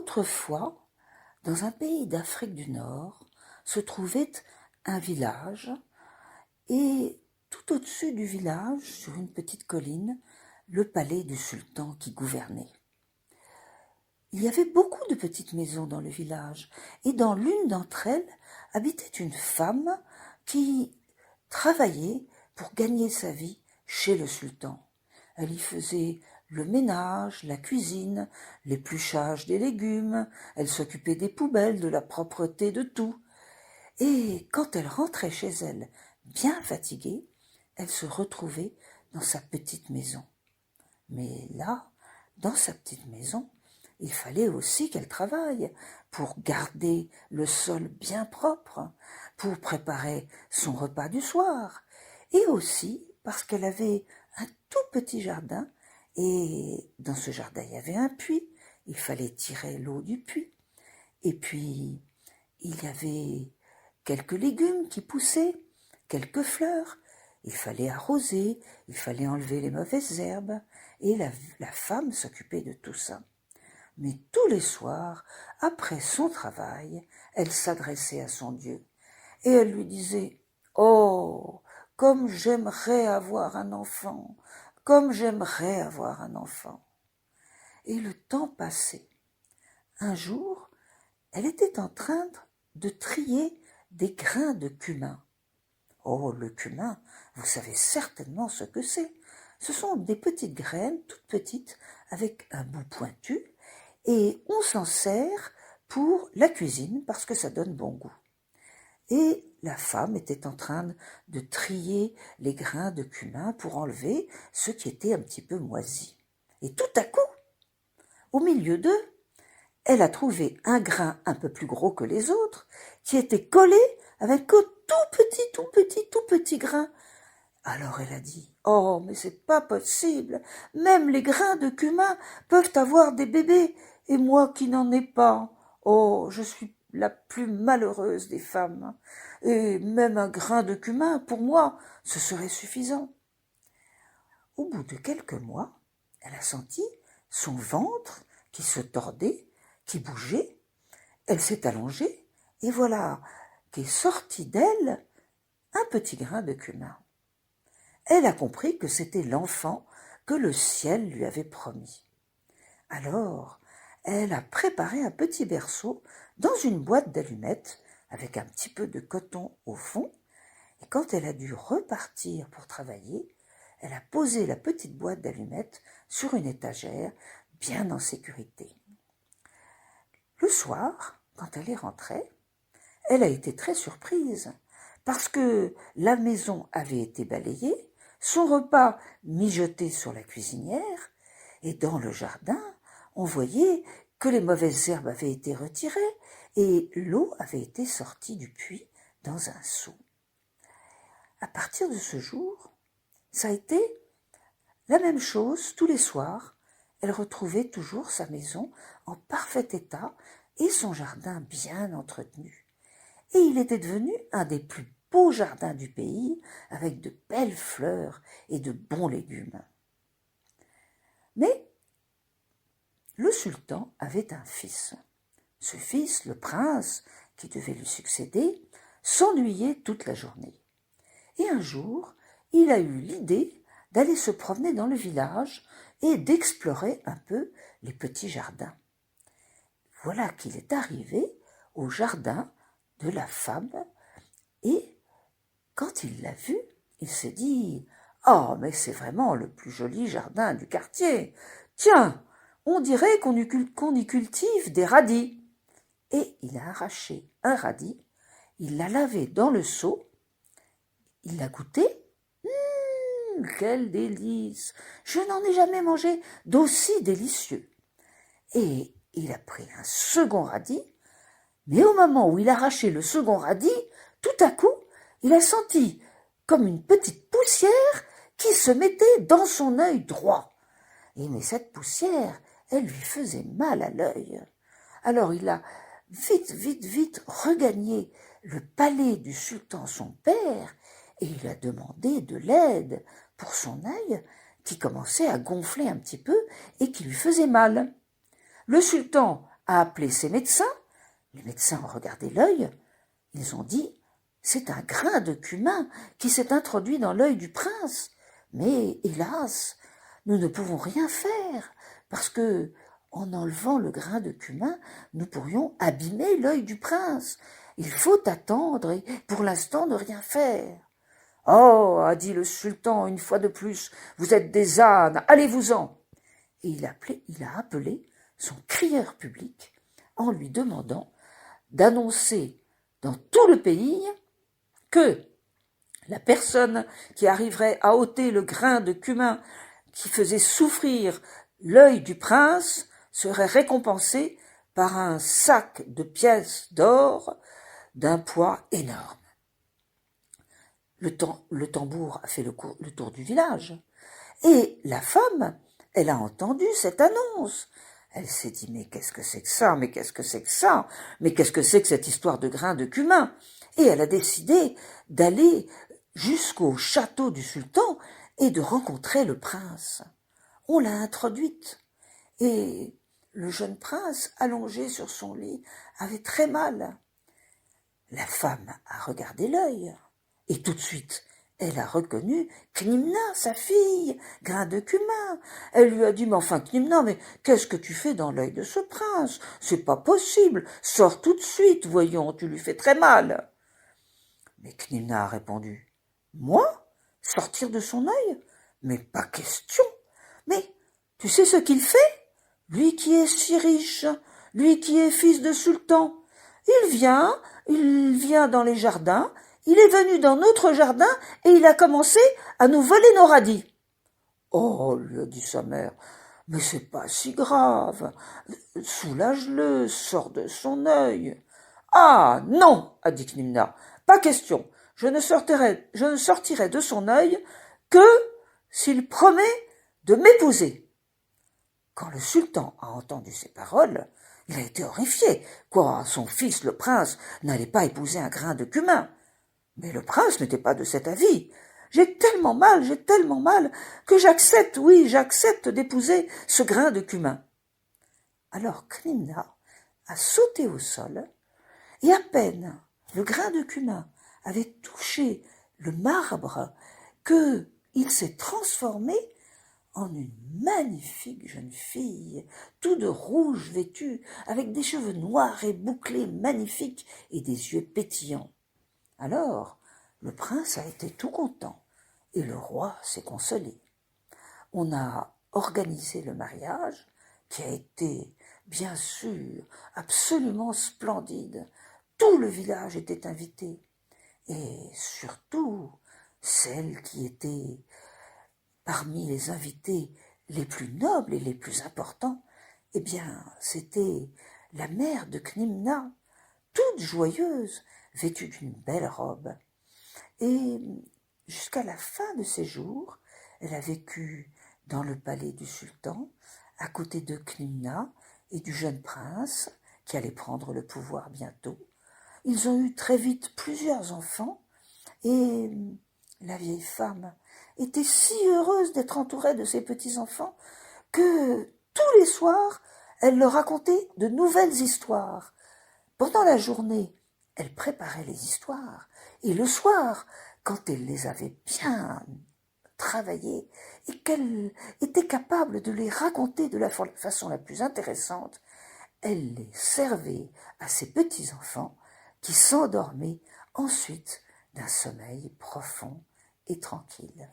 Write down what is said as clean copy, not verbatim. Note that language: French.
Autrefois, dans un pays d'Afrique du Nord, se trouvait un village, et tout au-dessus du village, sur une petite colline, le palais du sultan qui gouvernait. Il y avait beaucoup de petites maisons dans le village, et dans l'une d'entre elles habitait une femme qui travaillait pour gagner sa vie chez le sultan. Elle y faisait le ménage, la cuisine, l'épluchage des légumes, elle s'occupait des poubelles, de la propreté de tout. Et quand elle rentrait chez elle, bien fatiguée, elle se retrouvait dans sa petite maison. Mais là, dans sa petite maison, il fallait aussi qu'elle travaille pour garder le sol bien propre, pour préparer son repas du soir, et aussi parce qu'elle avait un tout petit jardin, et dans ce jardin il y avait un puits, il fallait tirer l'eau du puits, et puis il y avait quelques légumes qui poussaient, quelques fleurs, il fallait arroser, il fallait enlever les mauvaises herbes, et la femme s'occupait de tout ça. Mais tous les soirs, après son travail, elle s'adressait à son Dieu, et elle lui disait « Oh, comme j'aimerais avoir un enfant, comme j'aimerais avoir un enfant !» Et le temps passait. Un jour, elle était en train de trier des grains de cumin. Oh, le cumin, vous savez certainement ce que c'est. Ce sont des petites graines, toutes petites, avec un bout pointu, et on s'en sert pour la cuisine parce que ça donne bon goût. Et la femme était en train de trier les grains de cumin pour enlever ce qui était un petit peu moisi. Et tout à coup, au milieu d'eux, elle a trouvé un grain un peu plus gros que les autres, qui était collé avec un tout petit grain. Alors elle a dit « Oh, mais c'est pas possible, même les grains de cumin peuvent avoir des bébés, et moi qui n'en ai pas. Oh, je suis la plus malheureuse des femmes, et même un grain de cumin, pour moi, ce serait suffisant. » Au bout de quelques mois, elle a senti son ventre qui se tordait, qui bougeait. Elle s'est allongée, et voilà qu'est sorti d'elle un petit grain de cumin. Elle a compris que c'était l'enfant que le ciel lui avait promis. Alors, elle a préparé un petit berceau dans une boîte d'allumettes avec un petit peu de coton au fond, et quand elle a dû repartir pour travailler, elle a posé la petite boîte d'allumettes sur une étagère, bien en sécurité. Le soir, quand elle est rentrée, elle a été très surprise, parce que la maison avait été balayée, son repas mijoté sur la cuisinière, et dans le jardin, on voyait que les mauvaises herbes avaient été retirées, et l'eau avait été sortie du puits dans un seau. À partir de ce jour, ça a été la même chose tous les soirs. Elle retrouvait toujours sa maison en parfait état et son jardin bien entretenu. Et il était devenu un des plus beaux jardins du pays, avec de belles fleurs et de bons légumes. Mais le sultan avait un fils. Ce fils, le prince, qui devait lui succéder, s'ennuyait toute la journée. Et un jour, il a eu l'idée d'aller se promener dans le village et d'explorer un peu les petits jardins. Voilà qu'il est arrivé au jardin de la femme, et quand il l'a vu, il s'est dit « Oh, mais c'est vraiment le plus joli jardin du quartier. Tiens, on dirait qu'on y cultive des radis. » Et il a arraché un radis, il l'a lavé dans le seau, il l'a goûté. Quel délice! Je n'en ai jamais mangé d'aussi délicieux. Et il a pris un second radis, mais au moment où il arrachait le second radis, tout à coup, il a senti comme une petite poussière qui se mettait dans son œil droit. Mais cette poussière, elle lui faisait mal à l'œil. Alors il a vite regagné le palais du sultan son père, et il a demandé de l'aide pour son œil qui commençait à gonfler un petit peu et qui lui faisait mal. Le sultan a appelé ses médecins. Les médecins ont regardé l'œil. Ils ont dit « C'est un grain de cumin qui s'est introduit dans l'œil du prince. Mais hélas, nous ne pouvons rien faire parce que, en enlevant le grain de cumin, nous pourrions abîmer l'œil du prince. Il faut attendre et pour l'instant ne rien faire. » « Oh, a dit le sultan une fois de plus, vous êtes des ânes, allez-vous-en !» Et il a appelé son crieur public en lui demandant d'annoncer dans tout le pays que la personne qui arriverait à ôter le grain de cumin qui faisait souffrir l'œil du prince serait récompensée par un sac de pièces d'or d'un poids énorme. Le tambour a fait le tour du village. Et la femme, elle a entendu cette annonce. Elle s'est dit, mais qu'est-ce que c'est que ça? Mais qu'est-ce que c'est que ça? Mais qu'est-ce que c'est que cette histoire de grain de cumin? Et elle a décidé d'aller jusqu'au château du sultan et de rencontrer le prince. On l'a introduite. Et le jeune prince, allongé sur son lit, avait très mal. La femme a regardé l'œil. Et tout de suite, elle a reconnu Knimna, sa fille, grain de cumin. Elle lui a dit, mais enfin Knimna, mais qu'est-ce que tu fais dans l'œil de ce prince? C'est pas possible, sors tout de suite, voyons, tu lui fais très mal. Mais Knimna a répondu, moi? Sortir de son œil? Mais pas question. Mais tu sais ce qu'il fait? Lui qui est si riche, lui qui est fils de sultan, il vient dans les jardins, il est venu dans notre jardin et il a commencé à nous voler nos radis. Oh, lui a dit sa mère, mais c'est pas si grave, soulage-le, sors de son œil. Ah, non, a dit Knimna, pas question, je ne sortirai de son œil que s'il promet de m'épouser. Quand le sultan a entendu ces paroles, il a été horrifié. Quoi, son fils, le prince, n'allait pas épouser un grain de cumin. Mais le prince n'était pas de cet avis. J'ai tellement mal, que j'accepte d'épouser ce grain de cumin. Alors Knimna a sauté au sol, et à peine le grain de cumin avait touché le marbre qu'il s'est transformé en une magnifique jeune fille, tout de rouge vêtue, avec des cheveux noirs et bouclés magnifiques et des yeux pétillants. Alors, le prince a été tout content et le roi s'est consolé. On a organisé le mariage qui a été, bien sûr, absolument splendide. Tout le village était invité et surtout celle qui était parmi les invités les plus nobles et les plus importants, eh bien, c'était la mère de Knimna, toute joyeuse, vêtue d'une belle robe. Et jusqu'à la fin de ses jours, elle a vécu dans le palais du sultan, à côté de Knimna et du jeune prince, qui allait prendre le pouvoir bientôt. Ils ont eu très vite plusieurs enfants, et la vieille femme était si heureuse d'être entourée de ses petits-enfants que tous les soirs, elle leur racontait de nouvelles histoires. Pendant la journée, elle préparait les histoires, et le soir, quand elle les avait bien travaillées et qu'elle était capable de les raconter de la façon la plus intéressante, elle les servait à ses petits-enfants qui s'endormaient ensuite d'un sommeil profond et tranquille.